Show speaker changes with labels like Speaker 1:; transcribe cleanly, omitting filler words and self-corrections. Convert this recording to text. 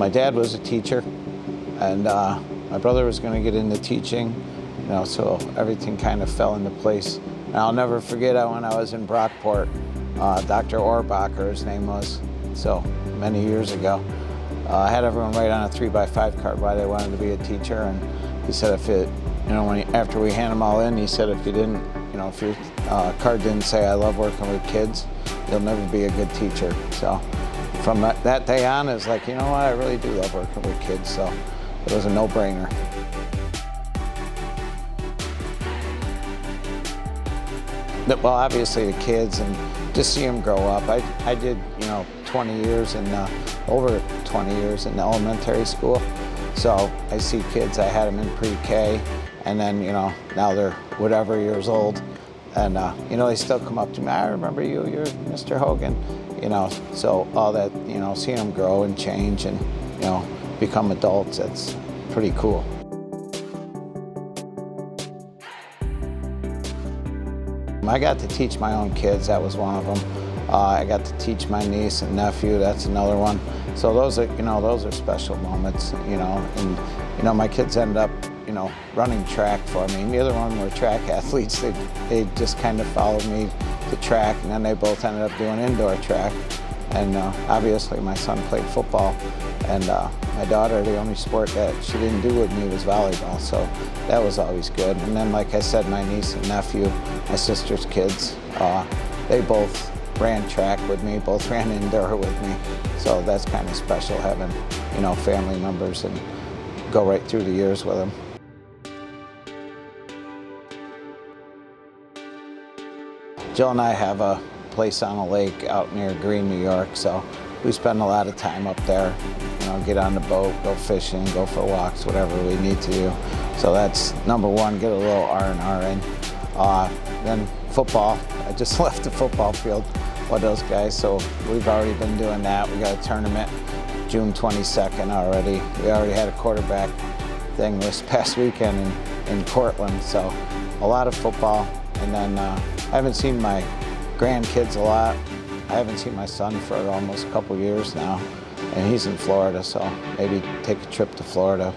Speaker 1: my dad was a teacher, and my brother was going to get into teaching, so everything kind of fell into place. And I'll never forget when I was in Brockport, Dr. Orbacher, his name was, so many years ago. I had everyone write on a 3x5 card why they wanted to be a teacher, and he said if it, after we hand them all in, he said if you didn't, if your card didn't say I love working with kids, you'll never be a good teacher. So from that day on, it's like, what, I really do love working with kids, so it was a no-brainer. Well, obviously the kids, and just see them grow up. I did, 20 years and over 20 years in elementary school. So I see kids, I had them in pre-K, and then, now they're whatever years old. And, they still come up to me, I remember you, you're Mr. Hogan. So all that, seeing them grow and change and, become adults, that's pretty cool. I got to teach my own kids, that was one of them. I got to teach my niece and nephew, that's another one. So those are special moments, and, my kids ended up, running track for me. Neither one were track athletes. They just kind of followed me to track, and then they both ended up doing indoor track. And obviously my son played football, and my daughter, the only sport that she didn't do with me was volleyball, so that was always good. And then, like I said, my niece and nephew, my sister's kids, they both ran track with me, both ran indoor with me. So that's kind of special having, family members and go right through the years with them. Jill and I have a place on a lake out near Greene, New York, so we spend a lot of time up there. Get on the boat, go fishing, go for walks, whatever we need to do. So that's number one, get a little R&R in. Then football, I just left the football field with those guys, so we've already been doing that. We got a tournament June 22nd already. We already had a quarterback thing this past weekend in Portland, so a lot of football. And then I haven't seen my grandkids a lot. I haven't seen my son for almost a couple years now, and he's in Florida, so maybe take a trip to Florida.